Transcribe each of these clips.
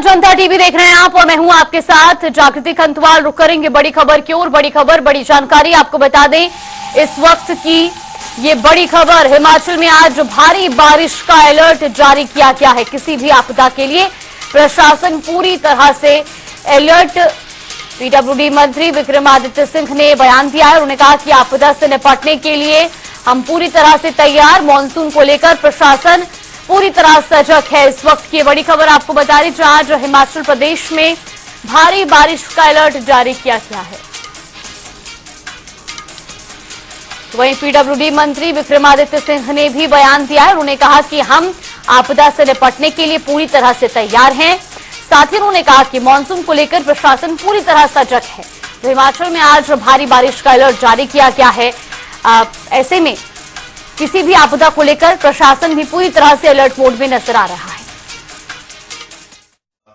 जनता TV देख रहे हैं आप और मैं हूं आपके साथ जागृति खंतवाल। रुक करेंगे बड़ी खबर की ओर। बड़ी खबर, बड़ी जानकारी आपको बता दें इस वक्त की ये बड़ी खबर। हिमाचल में आज भारी बारिश का अलर्ट जारी किया गया है। किसी भी आपदा के लिए प्रशासन पूरी तरह से अलर्ट। पीडब्ल्यूडी मंत्री विक्रमादित्य सिंह ने बयान दिया है। उन्होंने कहा कि आपदा से निपटने के लिए हम पूरी तरह से तैयार। मानसून को लेकर प्रशासन पूरी तरह सजग है। इस वक्त की बड़ी खबर आपको बता रही जहां जो हिमाचल प्रदेश में भारी बारिश का अलर्ट जारी किया गया है। वहीं पीडब्ल्यूडी मंत्री विक्रमादित्य सिंह ने भी बयान दिया है। उन्होंने कहा कि हम आपदा से निपटने के लिए पूरी तरह से तैयार हैं। साथ ही उन्होंने कहा कि मानसून को लेकर प्रशासन पूरी तरह सजग है। तो हिमाचल में आज भारी बारिश का अलर्ट जारी किया गया है। ऐसे में किसी भी आपदा को लेकर प्रशासन भी पूरी तरह से अलर्ट मोड में नजर आ रहा है।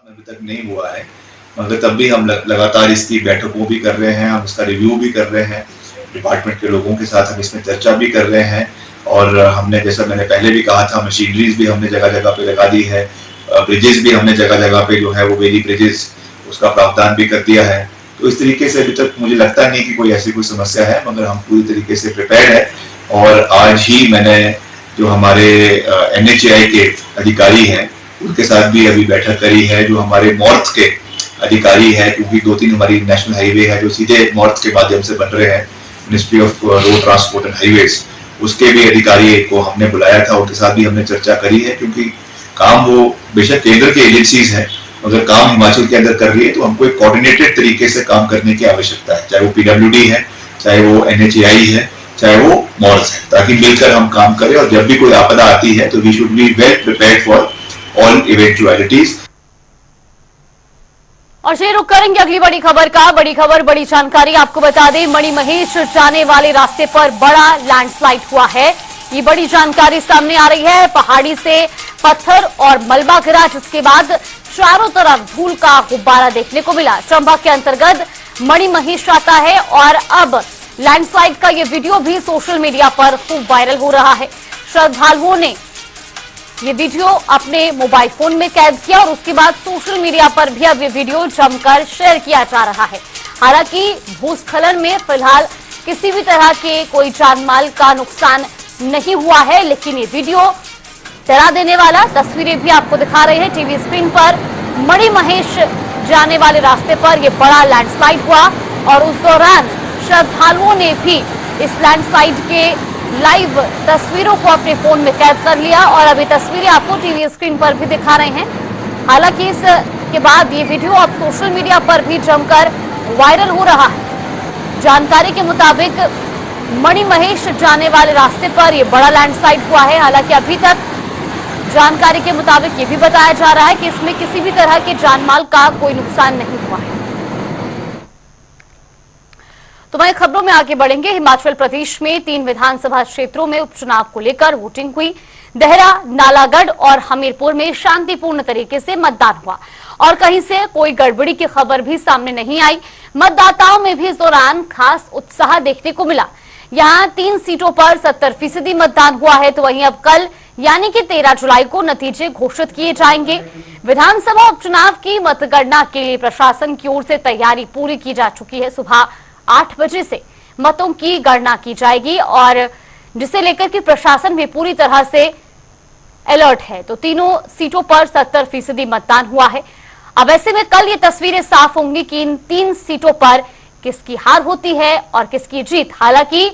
अभी तक नहीं हुआ है, मगर तब भी हम लगातार इसकी बैठकों भी कर रहे हैं, हम इसका रिव्यू भी कर रहे हैं, डिपार्टमेंट के लोगों के साथ हम इसमें चर्चा भी कर रहे हैं। और हमने, जैसा मैंने पहले भी कहा था, मशीनरीज भी हमने जगह जगह पे लगा दी है। ब्रिजेस भी हमने जगह जगह पे जो है वो वेली ब्रिजेस उसका प्रावधान भी कर दिया है। तो इस तरीके से अभी तक मुझे लगता नहीं कि कोई ऐसी कोई समस्या है, मगर हम पूरी तरीके से प्रिपेयर्ड है। और आज ही मैंने जो हमारे NHAI के अधिकारी हैं उनके साथ भी अभी बैठक करी है। जो हमारे नॉर्थ के अधिकारी हैं, क्योंकि 2-3 हमारी नेशनल हाईवे है जो सीधे नॉर्थ के माध्यम से बन रहे हैं, ministry of road transport and highways, उसके भी अधिकारी को हमने बुलाया था। उनके साथ भी हमने चर्चा करी है, क्योंकि काम वो बेशक केंद्र की एजेंसीज हैं, अगर काम हिमाचल के अंदर कर रही है तो हमको एक कोऑर्डिनेटेड तरीके से काम करने की आवश्यकता है। चाहे वो PWD है, चाहे वो NHAI है, चाहे वो मॉर्स है, ताकि मिलकर हम काम करें। और जब भी कोई आपदा आती है तो we should be well prepared for all eventualities. और ये रुक करेंगे अगली बड़ी खबर का। बड़ी खबर, बड़ी जानकारी आपको बता दें मणिमहेश जाने वाले रास्ते पर बड़ा लैंडस्लाइड हुआ है। ये बड़ी जानकारी सामने आ रही है। पहाड़ी से पत्थर और मलबा गिरा, जिसके बाद चारों तरफ धूल का गुब्बारा देखने को मिला। चंबा के अंतर्गत मणिमहेश आता है और अब लैंडस्लाइड का ये वीडियो भी सोशल मीडिया पर खूब वायरल हो रहा है। श्रद्धालुओं ने ये वीडियो अपने मोबाइल फोन में कैद किया और उसके बाद सोशल मीडिया पर भी अब ये वीडियो जमकर शेयर किया जा रहा है। हालांकि भूस्खलन में फिलहाल किसी भी तरह के कोई जानमाल का नुकसान नहीं हुआ है, लेकिन ये वीडियो डरा देने वाला, तस्वीरें भी आपको दिखा रहे हैं टीवी स्क्रीन पर। मणिमहेश जाने वाले रास्ते पर यह बड़ा लैंडस्लाइड हुआ और उस दौरान श्रद्धालुओं ने भी इस लैंडस्लाइड के लाइव तस्वीरों को अपने फोन में कैद कर लिया और अभी तस्वीरें आपको टीवी स्क्रीन पर भी दिखा रहे हैं। हालांकि इसके बाद ये वीडियो अब सोशल मीडिया पर भी जमकर वायरल हो रहा है। जानकारी के मुताबिक मणिमहेश जाने वाले रास्ते पर यह बड़ा लैंडस्लाइड हुआ है। हालांकि अभी तक जानकारी के मुताबिक ये भी बताया जा रहा है कि इसमें किसी भी तरह के जानमाल का कोई नुकसान नहीं हुआ है। तो वहीं खबरों में आगे बढ़ेंगे। हिमाचल प्रदेश में 3 विधानसभा क्षेत्रों में उपचुनाव को लेकर वोटिंग हुई। देहरा, नालागढ़ और हमीरपुर में शांतिपूर्ण तरीके से मतदान हुआ और कहीं से कोई गड़बड़ी की खबर भी सामने नहीं आई। मतदाताओं में भी इस दौरान खास उत्साह देखने को मिला। यहां 3 सीटों पर 70% मतदान हुआ है। तो वहीं अब कल यानी कि 13 जुलाई को नतीजे घोषित किए जाएंगे। विधानसभा उपचुनाव की मतगणना के लिए प्रशासन की ओर से तैयारी पूरी की जा चुकी है। सुबह 8 बजे से मतों की गणना की जाएगी और जिसे लेकर के प्रशासन भी पूरी तरह से अलर्ट है। तो तीनों सीटों पर 70% मतदान हुआ है। अब ऐसे में कल ये तस्वीरें साफ होंगी कि इन 3 सीटों पर किसकी हार होती है और किसकी जीत। हालांकि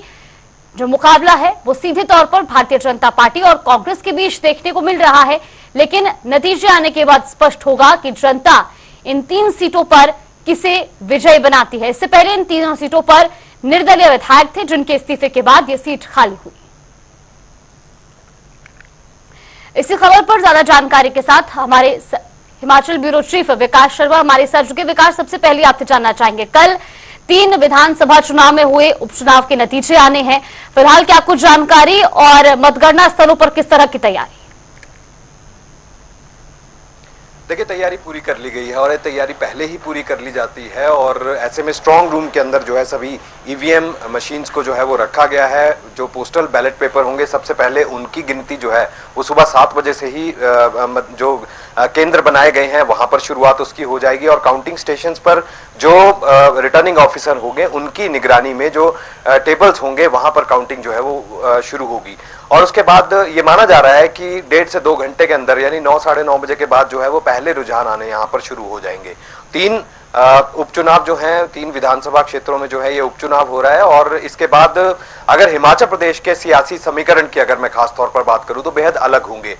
जो मुकाबला है वो सीधे तौर पर भारतीय जनता पार्टी और कांग्रेस के बीच देखने को मिल रहा है, लेकिन नतीजे आने के बाद स्पष्ट होगा कि जनता इन 3 सीटों पर किसे विजयी बनाती है। इससे पहले इन तीनों सीटों पर निर्दलीय विधायक थे, जिनके इस्तीफे के बाद ये सीट खाली हुई। इसी खबर पर ज्यादा जानकारी के साथ हमारे हिमाचल ब्यूरो चीफ विकास शर्मा हमारे साथ जुड़े। विकास, सबसे पहले आपसे जानना चाहेंगे, कल 3 विधानसभा चुनाव में हुए उपचुनाव के नतीजे आने हैं, फिलहाल क्या कुछ जानकारी और मतगणना स्थलों पर किस तरह की तैयारी? देखिए, तैयारी पूरी कर ली गई है और ये तैयारी पहले ही पूरी कर ली जाती है और ऐसे में स्ट्रांग रूम के अंदर जो है सभी ईवीएम मशीन्स को जो है वो रखा गया है। जो पोस्टल बैलेट पेपर होंगे सबसे पहले उनकी गिनती जो है वो सुबह 7 बजे से ही जो केंद्र बनाए गए हैं वहां पर शुरुआत उसकी हो जाएगी और काउंटिंग स्टेशंस पर जो रिटर्निंग ऑफिसर होंगे उनकी निगरानी में जो टेबल्स होंगे वहां पर काउंटिंग जो है वो शुरू होगी और उसके बाद ये माना जा रहा है कि 1.5 से 2 घंटे के अंदर यानी 9 साढ़े 9 बजे के बाद जो है वो पहले रुझान आने यहाँ पर शुरू हो जाएंगे। 3 उपचुनाव जो हैं 3 विधानसभा क्षेत्रों में जो है ये उपचुनाव हो रहा है और इसके बाद अगर हिमाचल प्रदेश के सियासी समीकरण की अगर मैं खास तौर पर बात करूं तो बेहद अलग होंगे।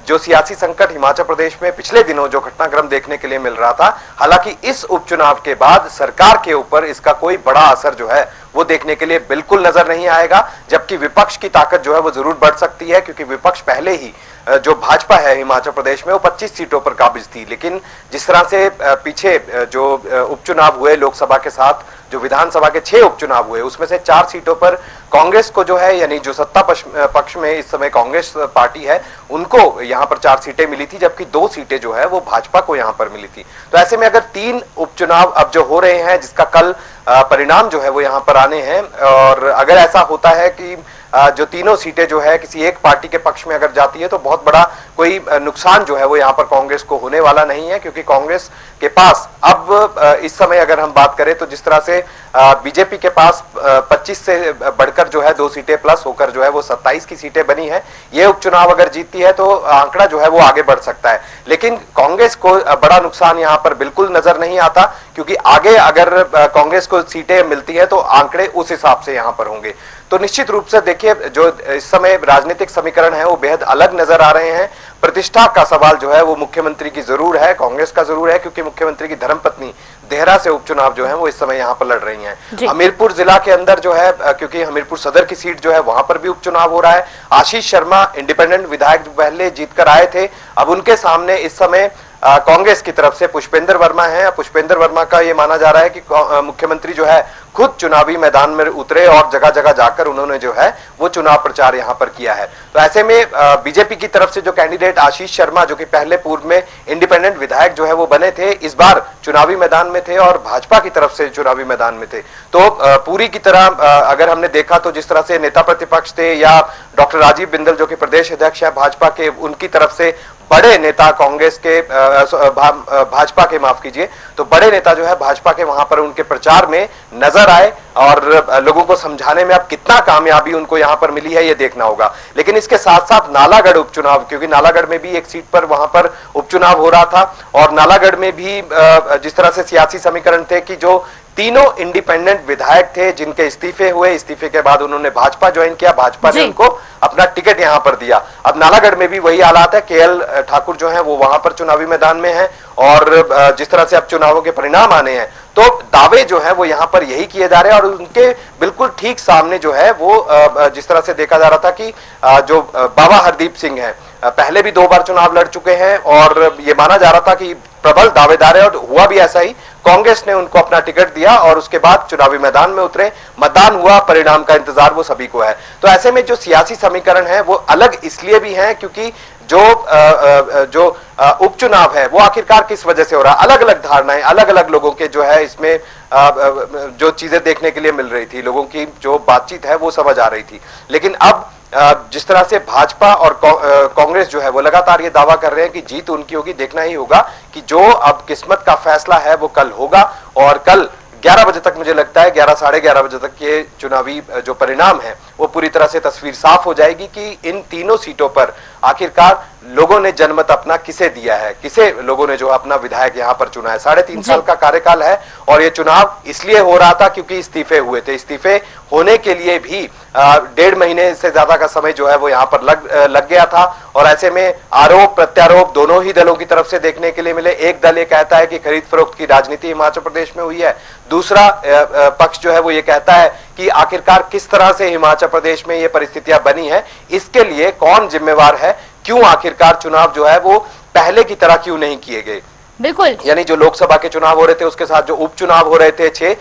जो सियासी संकट हिमाचल प्रदेश में पिछले दिनों जो घटनाक्रम देखने के लिए मिल रहा था, हालांकि इस उपचुनाव के बाद सरकार के ऊपर इसका कोई बड़ा असर जो है वो देखने के लिए बिल्कुल नजर नहीं आएगा, जबकि विपक्ष की ताकत जो है वो जरूर बढ़ सकती है क्योंकि विपक्ष पहले ही जो भाजपा है हिमाचल प्रदेश में वो 25 सीटों पर काबिज थी। लेकिन जिस तरह से पीछे जो उपचुनाव हुए लोकसभा के साथ जो विधानसभा के 6 उपचुनाव हुए उसमें से 4 सीटों पर कांग्रेस को जो है यानी जो सत्ता पक्ष में इस समय कांग्रेस पार्टी है उनको यहां पर 4 सीटें मिली थी, जबकि 2 सीटें जो है वो भाजपा को यहां पर मिली थी। तो ऐसे में अगर 3 उपचुनाव अब जो हो रहे हैं जिसका कल परिणाम जो है वो यहां पर आने हैं और अगर ऐसा होता है कि जो तीनों सीटें जो है किसी एक पार्टी के पक्ष में अगर जाती है तो बहुत बड़ा कोई नुकसान जो है वो यहाँ पर कांग्रेस को होने वाला नहीं है क्योंकि कांग्रेस के पास अब इस समय अगर हम बात करें तो जिस तरह से बीजेपी के पास 25 से बढ़कर जो है 2 सीटें प्लस होकर जो है वो 27 की सीटें बनी है। ये उपचुनाव अगर जीतती है तो आंकड़ा जो है वो आगे बढ़ सकता है, लेकिन कांग्रेस को बड़ा नुकसान यहाँ पर बिल्कुल नजर नहीं आता क्योंकि आगे अगर कांग्रेस को सीटें मिलती है तो आंकड़े उस हिसाब से यहाँ पर होंगे। तो निश्चित रूप से देखिए जो इस समय राजनीतिक समीकरण है वो बेहद अलग नजर आ रहे हैं। प्रतिष्ठा का सवाल जो है वो मुख्यमंत्री की जरूर है, कांग्रेस का जरूर है क्योंकि मुख्यमंत्री की धर्मपत्नी देहरा से उपचुनाव जो है वो इस समय यहाँ पर लड़ रही हैं। हमीरपुर जिला के अंदर जो है क्योंकि हमीरपुर सदर की सीट जो है वहां पर भी उपचुनाव हो रहा है। आशीष शर्मा इंडिपेंडेंट विधायक पहले जीतकर आए थे, अब उनके सामने इस समय कांग्रेस की तरफ से पुष्पेंद्र वर्मा है। पुष्पेंद्र वर्मा का ये माना जा रहा है कि मुख्यमंत्री जो है खुद चुनावी मैदान में उतरे और जगह जगह जाकर उन्होंने जो है वो चुनाव प्रचार यहां पर किया है। तो ऐसे में बीजेपी की तरफ से जो कैंडिडेट आशीष शर्मा जो कि पहले पूर्व में इंडिपेंडेंट विधायक जो है वो बने थे, इस बार चुनावी मैदान में थे और भाजपा की तरफ से चुनावी मैदान में थे। तो पूरी की तरह अगर हमने देखा तो जिस तरह से नेता प्रतिपक्ष थे या डॉक्टर राजीव बिंदल जो कि प्रदेश अध्यक्ष है भाजपा के, उनकी तरफ से बड़े नेता कांग्रेस के भाजपा के माफ कीजिए तो बड़े नेता जो है भाजपा के वहां पर उनके प्रचार में नजर आए और लोगों को समझाने में अब कितना कामयाबी उनको यहां पर मिली है ये देखना होगा। लेकिन इसके साथ साथ नालागढ़ उपचुनाव, क्योंकि नालागढ़ में भी एक सीट पर वहां पर उपचुनाव हो रहा था और नालागढ़ में भी जिस तरह से सियासी समीकरण थे कि जो तीनों इंडिपेंडेंट विधायक थे जिनके इस्तीफे हुए, इस्तीफे के बाद उन्होंने भाजपा ज्वाइन किया, भाजपा ने उनको अपना टिकट यहां पर दिया। अब नालागढ़ में भी वही हालात है, केएल ठाकुर जो हैं वो वहां पर चुनावी मैदान में हैं और जिस तरह से अब चुनावों के परिणाम आने हैं तो दावे जो है वो यहां पर यही किए जा रहे हैं और उनके बिल्कुल ठीक सामने जो है वो जिस तरह से देखा जा रहा था कि जो बाबा हरदीप सिंह है पहले भी 2 बार चुनाव लड़ चुके हैं और ये माना जा रहा था कि प्रबल दावेदार है और हुआ भी ऐसा ही। कांग्रेस ने उनको अपना टिकट दिया और उसके बाद चुनावी मैदान में उतरे, मतदान हुआ, परिणाम का इंतजार वो सभी को है। तो ऐसे में जो सियासी समीकरण है वो अलग इसलिए भी है क्योंकि जो उपचुनाव है वो आखिरकार किस वजह से हो रहा है, अलग अलग धारणाएं, अलग अलग लोगों के जो है इसमें जो चीजें देखने के लिए मिल रही थी, लोगों की जो बातचीत है वो समझ आ रही थी। लेकिन अब जिस तरह से भाजपा और कांग्रेस जो है वो लगातार ये दावा कर रहे हैं कि जीत उनकी होगी, देखना ही होगा कि जो अब किस्मत का फैसला है वो कल होगा और कल 11 बजे तक मुझे लगता है 11 साढ़े 11 बजे तक ये चुनावी जो परिणाम है वो पूरी तरह से तस्वीर साफ हो जाएगी कि इन तीनों सीटों पर आखिरकार लोगों ने जनमत अपना किसे दिया है, किसे लोगों ने जो अपना विधायक यहाँ पर चुना है। 3.5 साल का कार्यकाल है और ये चुनाव इसलिए हो रहा था क्योंकि इस्तीफे हुए थे। इस्तीफे होने के लिए भी 1.5 महीने से ज्यादा का समय जो है वो यहाँ पर लग गया था और ऐसे में आरोप प्रत्यारोप दोनों ही दलों की तरफ से देखने के लिए मिले। एक दल ये कहता है कि खरीद फरोख्त की राजनीति हिमाचल प्रदेश में हुई है, दूसरा पक्ष जो है वो ये कहता है कि आखिरकार किस तरह से हिमाचल प्रदेश में ये परिस्थितियां बनी है, इसके लिए कौन जिम्मेवार है, क्यों आखिरकार चुनाव जो है वो पहले की तरह क्यों नहीं किए गए। बिल्कुल। यानी जो लोकसभा के चुनाव हो रहे थे उसके साथ जो उपचुनाव हो रहे थे 6,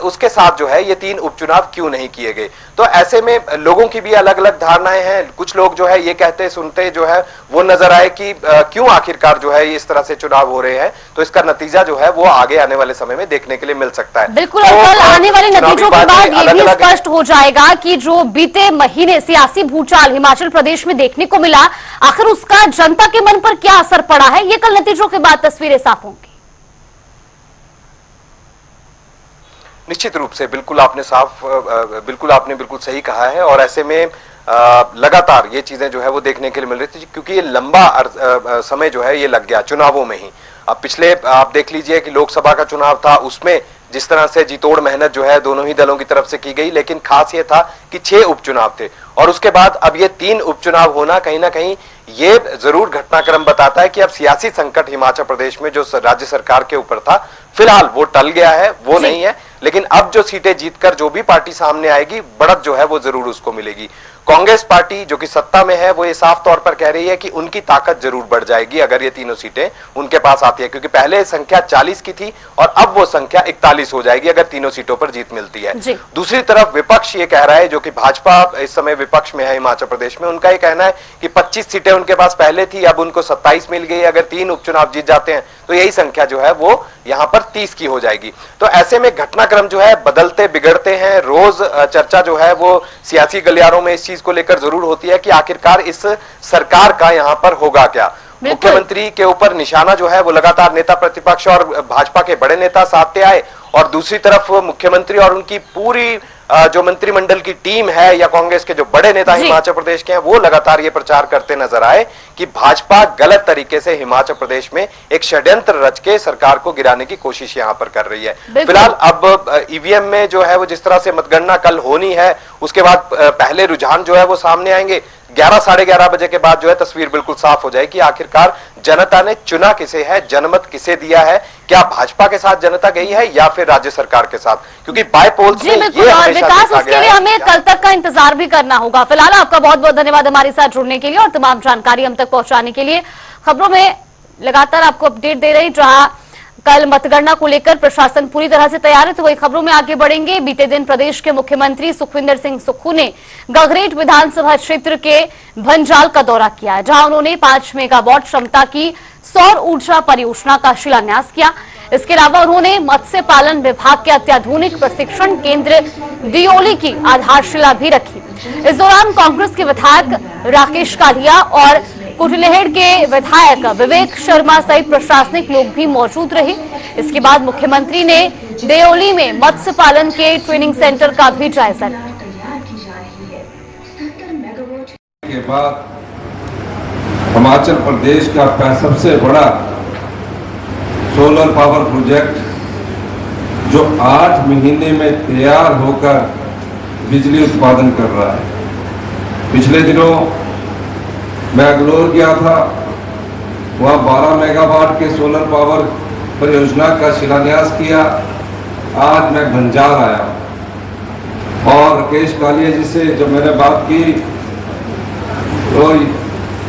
उसके साथ जो है ये 3 उपचुनाव क्यों नहीं किए गए। तो ऐसे में लोगों की भी अलग अलग धारणाएं हैं। कुछ लोग जो है ये कहते सुनते जो है वो नजर आए कि क्यों आखिरकार जो है इस तरह से चुनाव हो रहे हैं। तो इसका नतीजा जो है वो आगे आने वाले समय में देखने के लिए मिल सकता है। बिल्कुल, और कल आने वाले नतीजों के बाद ये भी स्पष्ट हो जाएगा कि जो बीते महीने सियासी भूचाल हिमाचल प्रदेश में देखने को मिला, आखिर उसका जनता के मन पर क्या असर पड़ा है। ये कल नतीजों के बाद तस्वीरें साफ होंगी। निश्चित रूप से बिल्कुल आपने बिल्कुल सही कहा है। और ऐसे में लगातार ये चीजें जो है वो देखने के लिए मिल रही थी, क्योंकि ये लंबा समय जो है ये लग गया चुनावों में ही। अब पिछले आप देख लीजिए कि लोकसभा का चुनाव था, उसमें जिस तरह से जीतोड़ मेहनत जो है दोनों ही दलों की तरफ से की गई, लेकिन खास ये था कि 6 उपचुनाव थे और उसके बाद अब ये 3 उपचुनाव होना कहीं ना कहीं ये जरूर घटनाक्रम बताता है कि अब सियासी संकट हिमाचल प्रदेश में जो राज्य सरकार के ऊपर था फिलहाल वो टल गया है, वो नहीं है। लेकिन अब जो सीटें जीतकर जो भी पार्टी सामने आएगी, बढ़त जो है वो जरूर उसको मिलेगी। कांग्रेस पार्टी जो कि सत्ता में है वो ये साफ तौर पर कह रही है कि उनकी ताकत जरूर बढ़ जाएगी अगर ये तीनों सीटें उनके पास आती है, क्योंकि पहले संख्या 40 की थी और अब वो संख्या 41 हो जाएगी अगर तीनों सीटों पर जीत मिलती है। दूसरी तरफ विपक्ष ये कह रहा है, जो कि भाजपा इस समय विपक्ष में है हिमाचल प्रदेश में, उनका ये कहना है कि 25 सीटें उनके पास पहले थी, अब उनको 27 मिल गई। अगर 3 उपचुनाव जीत जाते हैं तो यही संख्या जो है वो यहां पर 30 की हो जाएगी। तो ऐसे में घटनाक्रम जो है बदलते बिगड़ते हैं। रोज चर्चा जो है वो सियासी गलियारों में इस चीज को लेकर जरूर होती है कि आखिरकार इस सरकार का यहां पर होगा क्या। मुख्यमंत्री के ऊपर निशाना जो है वो लगातार नेता प्रतिपक्ष और भाजपा के बड़े नेता साधते आए, और दूसरी तरफ मुख्यमंत्री और उनकी पूरी जो मंत्रिमंडल की टीम है या कांग्रेस के जो बड़े नेता हिमाचल प्रदेश के हैं वो लगातार ये प्रचार करते नजर आए कि भाजपा गलत तरीके से हिमाचल प्रदेश में एक षड्यंत्र रच के सरकार को गिराने की कोशिश यहां पर कर रही है। फिलहाल अब ईवीएम में जो है वो जिस तरह से मतगणना कल होनी है, उसके बाद पहले रुझान जो है वो सामने आएंगे। 11 साढ़े 11 बजे के बाद जो है तस्वीर बिल्कुल साफ हो जाएगी आखिरकार जनता ने चुना किसे है, जनमत किसे दिया है। क्या भाजपा के साथ जनता गई है या फिर राज्य सरकार के साथ, क्योंकि बाय पोल्स में ये हमेशा विकास, इसके लिए हमें कल तक का इंतजार भी करना होगा। फिलहाल आपका बहुत बहुत धन्यवाद हमारे साथ जुड़ने के लिए और तमाम जानकारी हम तक पहुंचाने के लिए। खबरों में लगातार आपको अपडेट दे रही, जहां कल मतगणना को लेकर प्रशासन पूरी तरह से तैयार है, तो वही खबरों में आगे बढ़ेंगे। बीते दिन प्रदेश के मुख्यमंत्री सुखविंदर सिंह सुक्खू ने गगरेट विधानसभा क्षेत्र के भंजाल का दौरा किया है, जहां उन्होंने 5 मेगावाट क्षमता की सौर ऊर्जा परियोजना का शिलान्यास किया। इसके अलावा उन्होंने मत्स्य पालन विभाग के अत्याधुनिक प्रशिक्षण केंद्र दियोली की आधारशिला भी रखी। इस दौरान कांग्रेस के विधायक राकेश कालिया और कुटलेहड़ के विधायक विवेक शर्मा सहित प्रशासनिक लोग भी मौजूद रहे। इसके बाद मुख्यमंत्री ने दियोली में मत्स्य पालन के ट्रेनिंग सेंटर का भी जायजा लिया। के बाद हिमाचल प्रदेश का सबसे बड़ा सोलर पावर प्रोजेक्ट जो 8 महीने में तैयार होकर बिजली उत्पादन कर रहा है। पिछले दिनों मैं अगलोर गया था, वहाँ 12 मेगावाट के सोलर पावर परियोजना का शिलान्यास किया। आज मैं भंजाल आया और राकेश कालिया जी से जब मैंने बात की तो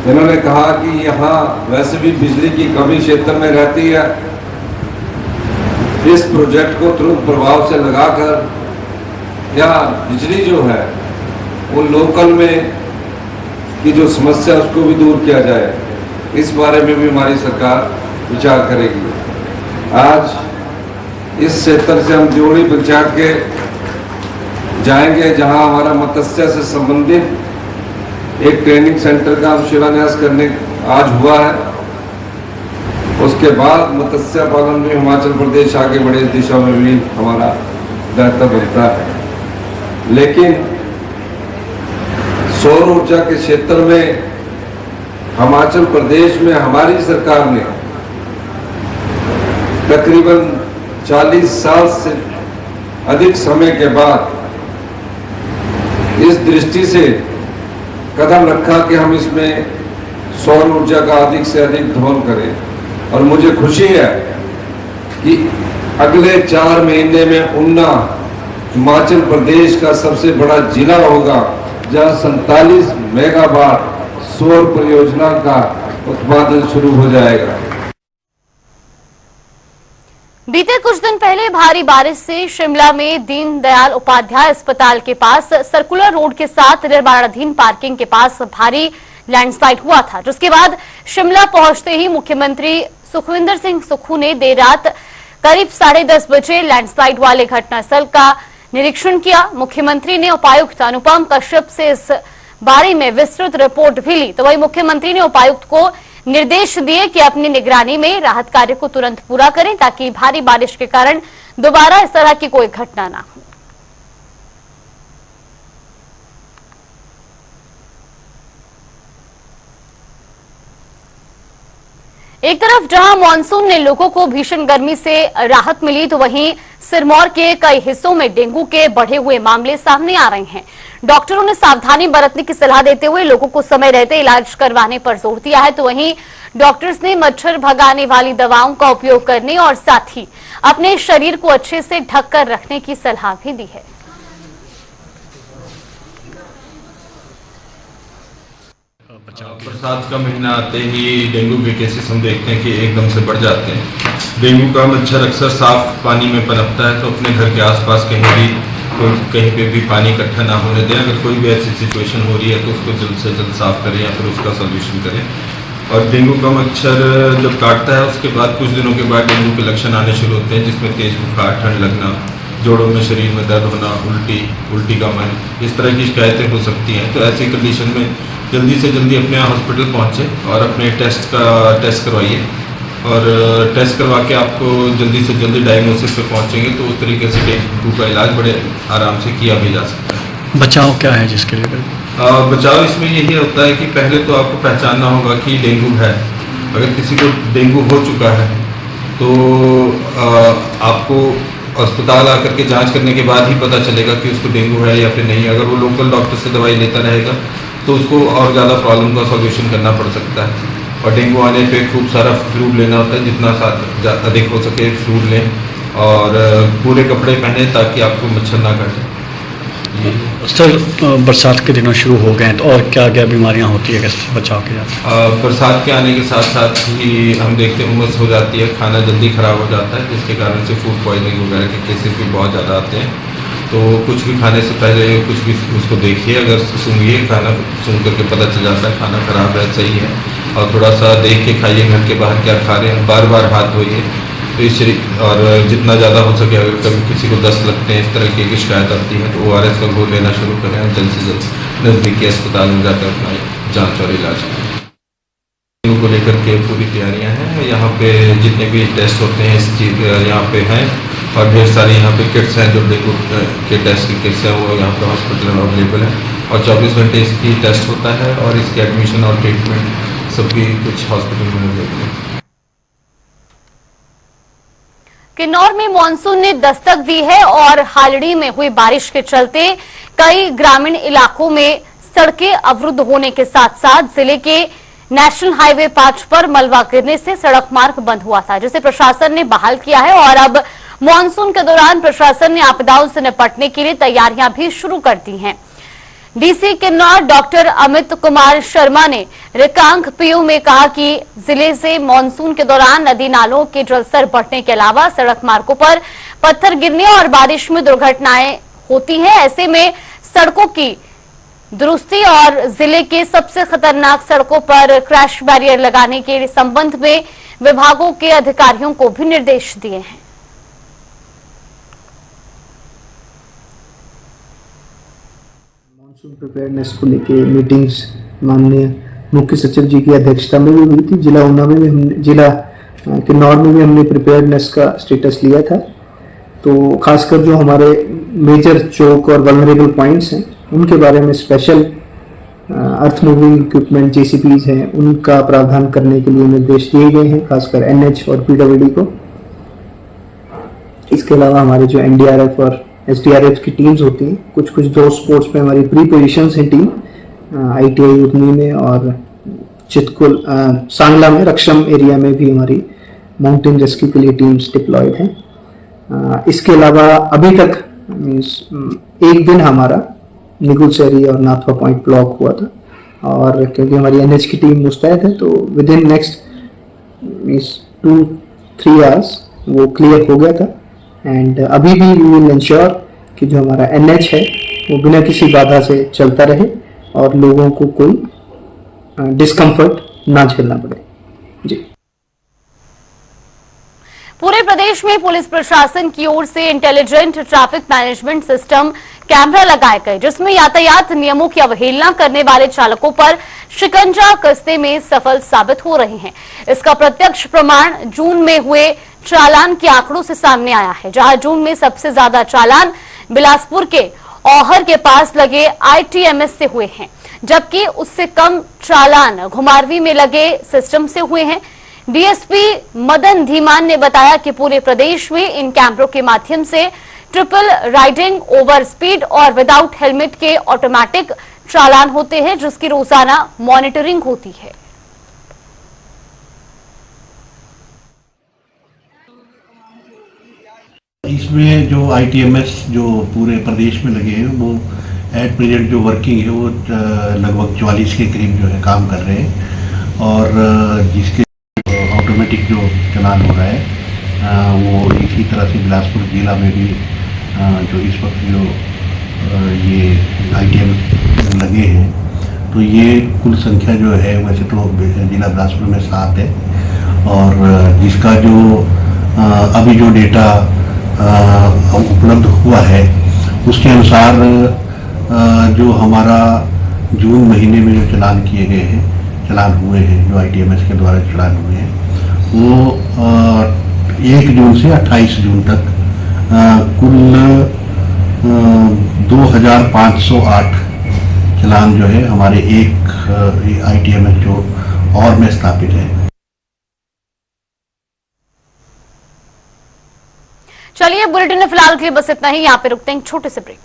इन्होंने कहा कि यहाँ वैसे भी बिजली की कमी क्षेत्र में रहती है, इस प्रोजेक्ट को तुरंत प्रभाव से लगाकर या बिजली जो है वो लोकल में की जो समस्या उसको भी दूर किया जाए, इस बारे में भी हमारी सरकार विचार करेगी। आज इस क्षेत्र से हम दियोली पंचायत के जाएंगे, जहां हमारा मत्स्य से संबंधित एक ट्रेनिंग सेंटर का शिलान्यास करने आज हुआ है। उसके बाद मत्स्य पालन में हिमाचल प्रदेश आगे बढ़े इस दिशा में भी हमारा दायित्व बनता है। लेकिन सौर ऊर्जा के क्षेत्र में हिमाचल प्रदेश में हमारी सरकार ने तकरीबन 40 साल से अधिक समय के बाद इस दृष्टि से कदम रखा कि हम इसमें सौर ऊर्जा का अधिक से अधिक दोहन करें। और मुझे खुशी है कि अगले 4 महीने में ऊना हिमाचल प्रदेश का सबसे बड़ा जिला होगा जहां 47 मेगावाट सौर परियोजना का उत्पादन शुरू हो जाएगा। बीते कुछ दिन पहले भारी बारिश से शिमला में दीनदयाल उपाध्याय अस्पताल के पास सर्कुलर रोड के साथ निर्माणाधीन पार्किंग के पास भारी लैंडस्लाइड हुआ था, जिसके बाद शिमला पहुंचते ही मुख्यमंत्री सुखविंदर सिंह सुक्खू ने देर रात करीब 10:30 बजे लैंडस्लाइड वाले घटनास्थल का निरीक्षण किया। मुख्यमंत्री ने उपायुक्त अनुपम कश्यप से इस बारे में विस्तृत रिपोर्ट भी ली। तो वही मुख्यमंत्री ने उपायुक्त को निर्देश दिए कि अपनी निगरानी में राहत कार्य को तुरंत पूरा करें ताकि भारी बारिश के कारण दोबारा इस तरह की कोई घटना ना हो। एक तरफ जहां मानसून ने लोगों को भीषण गर्मी से राहत मिली, तो वहीं सिरमौर के कई हिस्सों में डेंगू के बढ़े हुए मामले सामने आ रहे हैं। डॉक्टरों ने सावधानी बरतने की सलाह देते हुए लोगों को समय रहते इलाज करवाने पर जोर दिया है। तो वहीं डॉक्टर्स ने मच्छर भगाने वाली दवाओं का उपयोग करने और साथ ही अपने शरीर को अच्छे से ढककर रखने की सलाह भी दी है। बरसात का महीना आते ही डेंगू के केसेस हम देखते हैं कि एकदम से बढ़ जाते हैं। डेंगू का मच्छर अक्सर साफ पानी में पनपता है, तो अपने घर के आसपास कहीं पे भी पानी इकट्ठा ना होने दें। अगर कोई भी ऐसी सिचुएशन हो रही है तो उसको जल्द से जल्द साफ करें या फिर उसका सोल्यूशन करें। और डेंगू का मच्छर जब काटता है उसके बाद कुछ दिनों के बाद डेंगू के लक्षण आने शुरू होते हैं, जिसमें तेज बुखार, ठंड लगना, जोड़ों में शरीर में दर्द होना, उल्टी का मन, इस तरह की शिकायतें हो सकती हैं। तो ऐसी कंडीशन में जल्दी से जल्दी अपने हॉस्पिटल पहुँचें और अपने टेस्ट करवाइए। और टेस्ट करवा के आपको जल्दी से जल्दी डायग्नोसिस पे पहुँचेंगे तो उस तरीके से डेंगू का इलाज बड़े आराम से किया भी जा सकता है। बचाव क्या है जिसके लिए? बचाव इसमें यही होता है कि पहले तो आपको पहचानना होगा कि डेंगू है। अगर किसी को डेंगू हो चुका है तो आपको अस्पताल आकर के जांच करने के बाद ही पता चलेगा कि उसको डेंगू है या फिर नहीं। अगर वो लोकल डॉक्टर से दवाई लेता रहेगा तो उसको और ज़्यादा प्रॉब्लम का सॉल्यूशन करना पड़ सकता है। और डेंगू आने पे खूब सारा फ्लूइड लेना होता है, जितना अधिक हो सके फ्लूइड लें और पूरे कपड़े पहने ताकि आपको मच्छर ना काटे। सर, बरसात के दिनों शुरू हो गए तो और क्या क्या बीमारियां होती है बचाव के लिए? बरसात के आने के साथ साथ ही हम देखते हैं उमस हो जाती है, खाना जल्दी ख़राब हो जाता है, जिसके कारण से फूड पॉइजनिंग वगैरह के केसेस भी बहुत ज़्यादा आते हैं। तो कुछ भी खाने से पहले कुछ भी उसको देखिए, अगर सूंघिए, खाना सूंघ करके पता चल जाता है खाना ख़राब है, सही है। और थोड़ा सा देख के खाइए घर के बाहर क्या खा रहे हैं, बार बार हाथ धोइए। तो इस और जितना ज़्यादा हो सके अगर कभी किसी को दस्त लगते हैं, इस तरह की शिकायत आती है, तो ORS का घोल लेना शुरू करें और जल्द से जल्द नज़दीकी अस्पताल में जाकर अपना जाँच और इलाज करें। डेंगू को लेकर के पूरी तैयारियां हैं। यहाँ पे जितने भी टेस्ट होते हैं इस चीज़ यहाँ पे हैं और ढेर सारी यहाँ पे किट्स हैं जो डेंगू के टेस्ट की किट्स हैं वो यहाँ पे हॉस्पिटल में अवेलेबल है। और 24 घंटे इसकी टेस्ट होता है और इसकी एडमिशन और ट्रीटमेंट सबकी कुछ हॉस्पिटल में अवेलेबल है। किन्नौर में मानसून ने दस्तक दी है और हालड़ी में हुई बारिश के चलते कई ग्रामीण इलाकों में सड़कें अवरुद्ध होने के साथ साथ जिले के नेशनल हाईवे 5 पर मलबा गिरने से सड़क मार्ग बंद हुआ था, जिसे प्रशासन ने बहाल किया है। और अब मानसून के दौरान प्रशासन ने आपदाओं से निपटने के लिए तैयारियां भी शुरू कर दी हैं। डीसी किन्नौर डॉक्टर अमित कुमार शर्मा ने रिकांग पीओ में कहा कि जिले से मानसून के दौरान नदी नालों के जलस्तर बढ़ने के अलावा सड़क मार्गों पर पत्थर गिरने और बारिश में दुर्घटनाएं होती हैं। ऐसे में सड़कों की दुरुस्ती और जिले के सबसे खतरनाक सड़कों पर क्रैश बैरियर लगाने के संबंध में विभागों के अधिकारियों को भी निर्देश दिए हैं। मानसून प्रिपेयरनेस को लेके मीटिंग्स माननीय मुख्य सचिव जी की अध्यक्षता में भी हुई थी। जिला किन्नौर में भी हमने प्रिपेयरनेस का स्टेटस लिया था। तो खासकर जो हमारे मेजर चौक और वल्नरेबल पॉइंट्स हैं उनके बारे में special earth moving equipment JCBs हैं, उनका प्रावधान करने के लिए निर्देश दिए गए हैं, खासकर NH और PWD को। इसके अलावा हमारे जो NDRF और SDRF की टीम्स होती हैं, कुछ दो स्पोर्ट्स पे हमारी प्री पोजीशंस हैं टीम, ITI उतनी में और चितकुल सांगला में रक्षम एरिया में भी हमारी माउंटेन रेस्क्यू के लिए टीम्स डिप्लॉयड हैं। इसके अलावा अभी तक एक दिन हमारा निगुलसरी और नाथवा पॉइंट ब्लॉक हुआ था, और क्योंकि हमारी NH की टीम मुस्तैद है तो विद इन नेक्स्ट 2-3 आवर्स वो क्लियर हो गया था। एंड अभी भी वी विल इंश्योर कि जो हमारा NH है वो बिना किसी बाधा से चलता रहे और लोगों को कोई डिस्कम्फर्ट ना झेलना पड़े। जी। पूरे प्रदेश में पुलिस प्रशासन की ओर से intelligent traffic management system camera लगाए गए, जिसमें यातायात नियमों की अवहेलना करने वाले चालकों पर शिकंजा कसने में सफल साबित हो रहे हैं। इसका प्रत्यक्ष प्रमाण जून में हुए चालान के आंकड़ों से सामने आया है, जहां जून में सबसे ज्यादा चालान बिलासपुर के औहर के पास लगे ITMS से हुए हैं, जबकि उससे कम चालान घुमारवी में लगे सिस्टम से हुए हैं। डीएसपी मदन धीमान ने बताया कि पूरे प्रदेश में इन कैमरों के माध्यम से ट्रिपल राइडिंग, ओवर स्पीड और विदाउट हेलमेट के ऑटोमेटिक चालान होते हैं, जिसकी रोजाना मॉनिटरिंग होती है। इसमें जो ITMS जो पूरे प्रदेश में लगे हैं वो एट प्रेजेंट जो वर्किंग है वो लगभग 44 के करीब जो है काम कर रहे हैं, और जिसके ऑटोमेटिक जो चलान हो रहा है वो इसी तरह से बिलासपुर जिला में भी जो इस वक्त जो ये ITMS लगे हैं, तो ये कुल संख्या जो है वैसे तो जिला बिलासपुर में 7 है, और जिसका जो अभी जो डेटा उपलब्ध हुआ है उसके अनुसार जो हमारा जून महीने में जो चलान किए गए हैं, चलान हुए हैं, जो ITMS के द्वारा चलान हुए हैं, वो 1 जून से 28 जून तक कुल 2508 चलान जो है हमारे एक ITMS जो और में स्थापित है। चलिए, बुलेटिन में फिलहाल के लिए बस इतना ही। यहाँ पे रुकते हैं छोटे से ब्रेक।